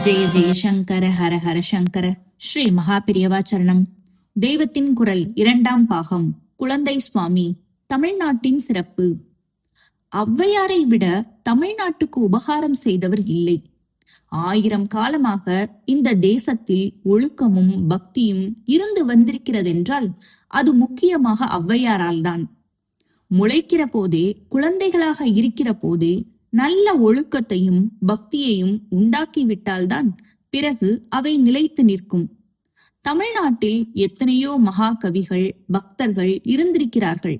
ஜெய ஜெய சங்கர ஹர ஹர சங்கர. ஸ்ரீ மகாபிரியவாச்சரணம். தெய்வத்தின் குரல் 2ஆம் பாகம். குழந்தை சுவாமி. தமிழ்நாட்டின் சிறப்பு. ஔவையாரை விட தமிழ்நாட்டுக்கு உபகாரம் செய்தவர் இல்லை. 1000 காலமாக இந்த தேசத்தில் ஒழுக்கமும் பக்தியும் இருந்து வந்திருக்கிறதென்றால் அது முக்கியமாக ஔவையாரால் தான். முளைக்கிற போதே, குழந்தைகளாக இருக்கிற போதே நல்ல ஒழுக்கத்தையும் பக்தியையும் உண்டாக்கிவிட்டால்தான் பிறகு அவை நிலைத்து நிற்கும். தமிழ்நாட்டில் எத்தனையோ மகா கவிகள், பக்தர்கள் இருந்திருக்கிறார்கள்.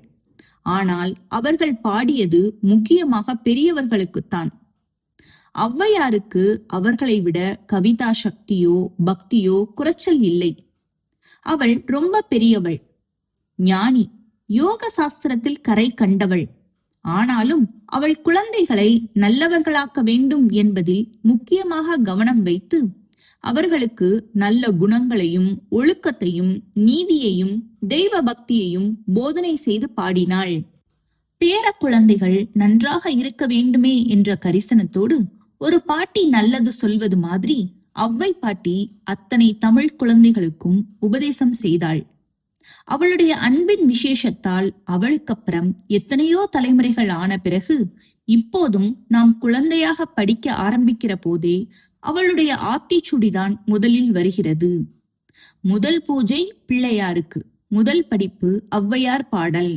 ஆனால் அவர்கள் பாடியது முக்கியமாக பெரியவர்களுக்குத்தான். ஔவையாருக்கு அவர்களை விட கவிதா சக்தியோ பக்தியோ குறைச்சல் இல்லை. அவள் ரொம்ப பெரியவள், ஞானி, யோக சாஸ்திரத்தில் கரை கண்டவள். ஆனாலும் அவள் குழந்தைகளை நல்லவர்களாக்க வேண்டும் என்பதில் முக்கியமாக கவனம் வைத்து அவர்களுக்கு நல்ல குணங்களையும் ஒழுக்கத்தையும் நீதியையும் தெய்வ பக்தியையும் போதனை செய்து பாடினாள். பேர குழந்தைகள் நன்றாக இருக்க வேண்டுமே என்ற கரிசனத்தோடு ஒரு பாட்டி நல்லது சொல்வது மாதிரி ஔவை பாட்டி அத்தனை தமிழ் குழந்தைகளுக்கும் உபதேசம் செய்தாள். அவளுடைய அன்பின் விசேஷத்தால் அவளுக்கப்புறம் எத்தனையோ தலைமுறைகள் ஆன பிறகு இப்போதும் நாம் குழந்தையாக படிக்க ஆரம்பிக்கிற போதே அவளுடைய ஆத்திச்சுடிதான் முதலில் வருகிறது. முதல் பூஜை பிள்ளையாருக்கு, முதல் படிப்பு ஔவையார் பாடல்.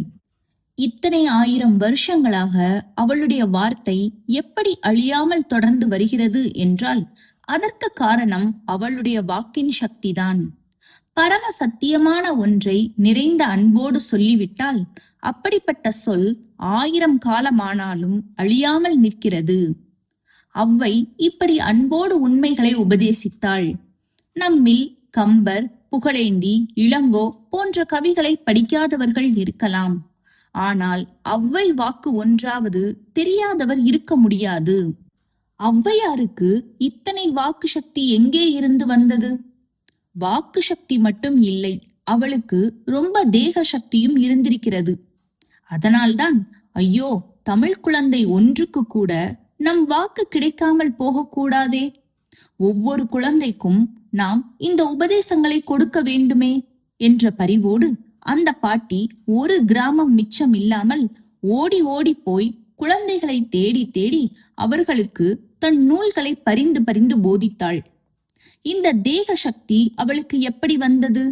இத்தனை 1000 வருஷங்களாக அவளுடைய வார்த்தை எப்படி அழியாமல் தொடர்ந்து வருகிறது என்றால் அதற்கு காரணம் அவளுடைய வாக்கின் சக்திதான். பரம சத்தியமான ஒன்றை நிறைந்த அன்போடு சொல்லிவிட்டால் அப்படிப்பட்ட சொல் 1000 காலமானாலும் அழியாமல் நிற்கிறது. ஔவை இப்படி அன்போடு உண்மைகளை உபதேசித்தாள். நம்மில் கம்பர், புகழேந்தி, இளங்கோ போன்ற கவிகளை படிக்காதவர்கள் இருக்கலாம். ஆனால் ஔவை வாக்கு ஒன்றாவது தெரியாதவர் இருக்க முடியாது. ஔவையாருக்கு இத்தனை வாக்கு சக்தி எங்கே இருந்து வந்தது? வாக்கு சக்தி மட்டும் இல்லை, அவளுக்கு ரொம்ப தேக சக்தியும் இருந்திருக்கிறது. அதனால்தான் ஐயோ, தமிழ் குழந்தை ஒன்றுக்கு கூட நம் வாக்கு கிடைக்காமல் போகக்கூடாதே, ஒவ்வொரு குழந்தைக்கும் நாம் இந்த உபதேசங்களை கொடுக்க வேண்டுமே என்ற பரிவோடு அந்த பாட்டி ஒரு கிராமம் மிச்சம் இல்லாமல் ஓடி ஓடி போய் குழந்தைகளை தேடி தேடி அவர்களுக்கு தன் நூல்களை பரிந்து பரிந்து போதித்தாள். இந்த தேக சக்தி அவளுக்கு எப்படி வந்தது?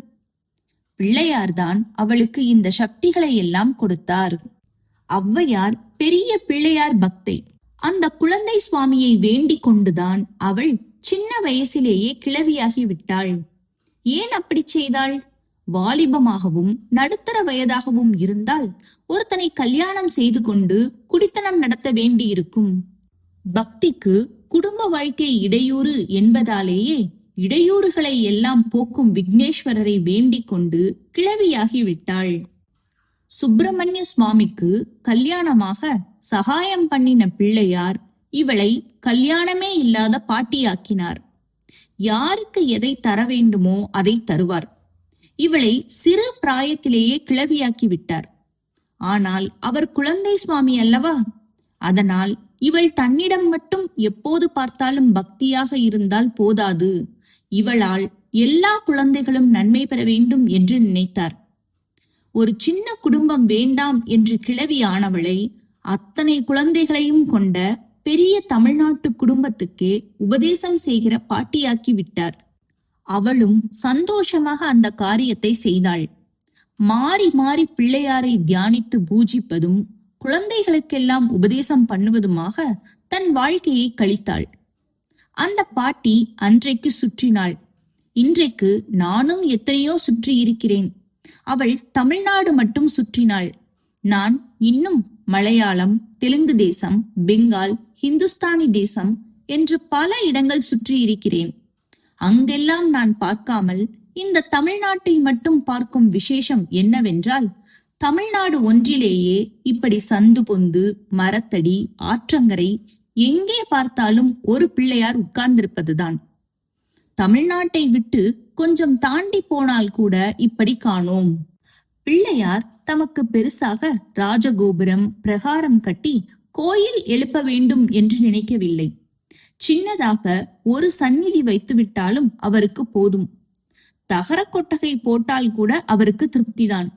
பிள்ளையார்தான் அவளுக்கு இந்த சக்திகளை எல்லாம் கொடுத்தார். ஔவையார் பெரிய பிள்ளையார் பக்தை. அந்த குழந்தை சுவாமியை வேண்டிக் கொண்டுதான் அவள் சின்ன வயசிலேயே கிழவியாகி விட்டாள். ஏன் அப்படி செய்தாள்? வாலிபமாகவும் நடுத்தர வயதாகவும் இருந்தால் ஒருத்தனை கல்யாணம் செய்து கொண்டு குடித்தனம் நடத்த வேண்டியிருக்கும். பக்திக்கு குடும்ப வாழ்க்கை இடையூறு என்பதாலேயே இடையூறுகளை எல்லாம் போக்கும் விக்னேஸ்வரரை வேண்டிக் கொண்டு கிழவியாகி விட்டாள். சுப்பிரமணிய சுவாமிக்கு கல்யாணமாக சகாயம் பண்ணின பிள்ளையார் இவளை கல்யாணமே இல்லாத பாட்டியாக்கினார். யாருக்கு எதை தர வேண்டுமோ அதை தருவார். இவளை சிறு பிராயத்திலேயே கிழவியாக்கி விட்டார். ஆனால் அவர் குழந்தை சுவாமி அல்லவா? அதனால் இவள் தன்னிடம் மட்டும் எப்போது பார்த்தாலும் பக்தியாக இருந்தால் போதாது, இவளால் எல்லா குழந்தைகளும் நன்மை பெற வேண்டும் என்று நினைத்தார். ஒரு சின்ன குடும்பம் வேண்டாம் என்று கிழவி ஆனவளை அத்தனை குழந்தைகளையும் கொண்ட பெரிய தமிழ்நாட்டு குடும்பத்துக்கே உபதேசம் செய்கிற பாட்டியாக்கி விட்டார். அவளும் சந்தோஷமாக அந்த காரியத்தை செய்தாள். மாறி மாறி பிள்ளையாரை தியானித்து பூஜிப்பதும் குழந்தைகளுக்கெல்லாம் உபதேசம் பண்ணுவதுமாக தன் வாழ்க்கையை கழித்தாள். அந்த பாட்டி அன்றைக்கு சுற்றினாள். இன்றைக்கு நானும் எத்தனையோ சுற்றி இருக்கிறேன். அவள் தமிழ்நாடு மட்டும் சுற்றினாள். நான் இன்னும் மலையாளம், தெலுங்கு தேசம், பெங்கால், ஹிந்துஸ்தானி தேசம் என்று பல இடங்கள் சுற்றி இருக்கிறேன். அங்கெல்லாம் நான் பார்க்காமல் இந்த தமிழ்நாட்டில் மட்டும் பார்க்கும் விசேஷம் என்னவென்றால், தமிழ்நாடு ஒன்றிலேயே இப்படி சந்து பொந்து, மரத்தடி, ஆற்றங்கரை எங்கே பார்த்தாலும் ஒரு பிள்ளையார் உட்கார்ந்திருப்பதுதான். தமிழ்நாட்டை விட்டு கொஞ்சம் தாண்டி போனால் கூட இப்படி காணோம். பிள்ளையார் தமக்கு பெருசாக ராஜகோபுரம், பிரகாரம் கட்டி கோயில் எழுப்ப வேண்டும் என்று நினைக்கவில்லை. சின்னதாக ஒரு சந்நிதி வைத்து விட்டாலும் அவருக்கு போதும். தகர கொட்டகை போட்டால் கூட அவருக்கு திருப்திதான்.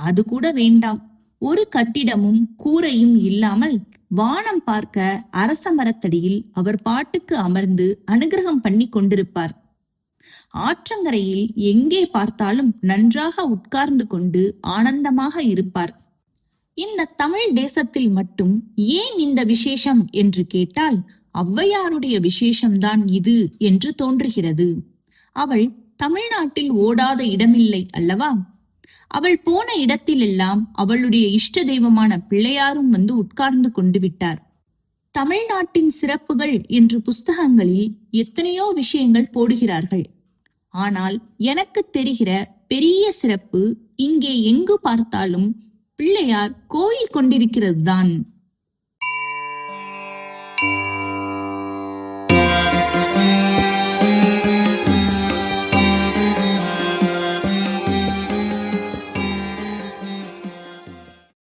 அது கூட வேண்டாம். ஒரு கட்டிடமும் கூரையும் இல்லாமல் வானம் பார்க்க அரச மரத்தடியில் அவர் பாட்டுக்கு அமர்ந்து அனுகிரகம் பண்ணி கொண்டிருப்பார். ஆற்றங்கரையில் எங்கே பார்த்தாலும் நன்றாக உட்கார்ந்து கொண்டு ஆனந்தமாக இருப்பார். இந்த தமிழ் தேசத்தில் மட்டும் ஏன் இந்த விசேஷம் என்று கேட்டால் ஔவையாருடைய விசேஷம்தான் இது என்று தோன்றுகிறது. அவள் தமிழ்நாட்டில் ஓடாத இடமில்லை அல்லவா? அவள் போன இடத்திலெல்லாம் அவளுடைய இஷ்ட தெய்வமான பிள்ளையாரும் வந்து உட்கார்ந்து கொண்டு விட்டார். தமிழ்நாட்டின் சிறப்புகள் என்று புஸ்தகங்களில் எத்தனையோ விஷயங்கள் போடுகிறார்கள். ஆனால் எனக்கு தெரிகிற பெரிய சிறப்பு இங்கே எங்கு பார்த்தாலும் பிள்ளையார் கோயில் கொண்டிருக்கிறது தான்.